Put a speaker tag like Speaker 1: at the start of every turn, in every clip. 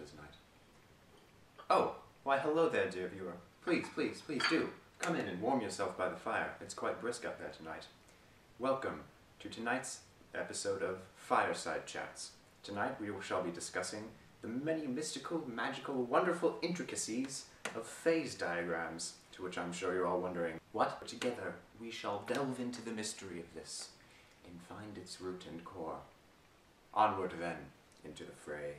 Speaker 1: tonight. Oh, why hello there, dear viewer. Please, please, please do. Come in and warm yourself by the fire. It's quite brisk out there tonight. Welcome to tonight's episode of Fireside Chats. Tonight we shall be discussing the many mystical, magical, wonderful intricacies of phase diagrams, to which I'm sure you're all wondering, what? Together we shall delve into the mystery of this and find its root and core. Onward then, into the fray.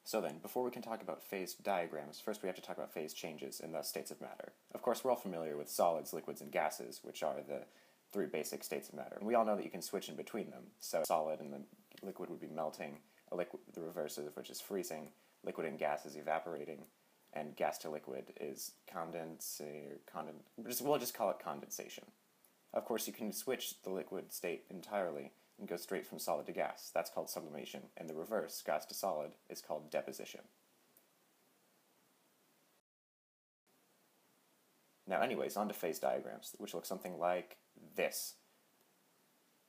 Speaker 2: So then, before we can talk about phase diagrams, first we have to talk about phase changes and thus states of matter. Of course, we're all familiar with solids, liquids, and gases, which are the three basic states of matter. And we all know that you can switch in between them. So solid and the liquid would be melting, the reverse of which is freezing, liquid and gas is evaporating, and gas to liquid is we'll just call it condensation. Of course, you can switch the liquid state entirely and go straight from solid to gas. That's called sublimation, and the reverse, gas to solid, is called deposition. Now anyways, on to phase diagrams, which look something like this.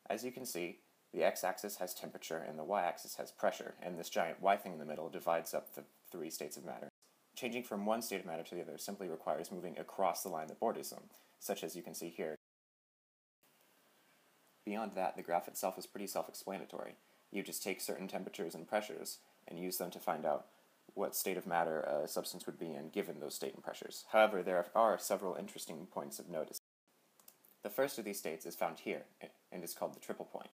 Speaker 2: As you can see, the x-axis has temperature and the y-axis has pressure, and this giant y thing in the middle divides up the three states of matter. Changing from one state of matter to the other simply requires moving across the line that borders them, such as you can see here. Beyond that, the graph itself is pretty self-explanatory. You just take certain temperatures and pressures and use them to find out what state of matter a substance would be in given those state and pressures. However, there are several interesting points of notice. The first of these states is found here, and is called the triple point.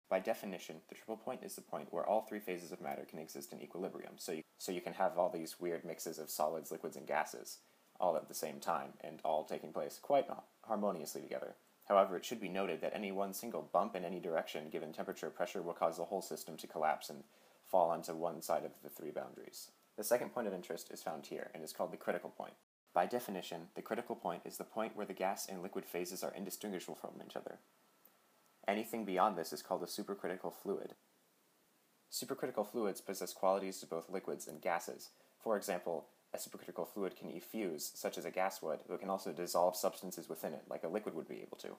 Speaker 2: By definition, the triple point is the point where all three phases of matter can exist in equilibrium, so you can have all these weird mixes of solids, liquids, and gases all at the same time, and all taking place quite harmoniously together. However, it should be noted that any one single bump in any direction given temperature or pressure will cause the whole system to collapse and fall onto one side of the three boundaries. The second point of interest is found here, and is called the critical point. By definition, the critical point is the point where the gas and liquid phases are indistinguishable from each other. Anything beyond this is called a supercritical fluid. Supercritical fluids possess qualities of both liquids and gases. For example, a supercritical fluid can effuse, such as a gas would, but can also dissolve substances within it, like a liquid would be able to.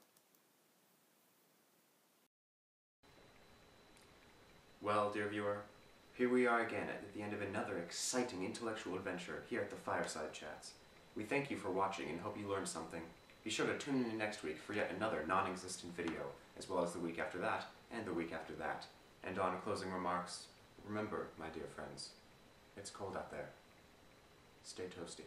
Speaker 1: Well, dear viewer, here we are again at the end of another exciting intellectual adventure here at the Fireside Chats. We thank you for watching and hope you learned something. Be sure to tune in next week for yet another non-existent video, as well as the week after that, and the week after that. And on closing remarks, remember, my dear friends, it's cold out there. Stay toasty.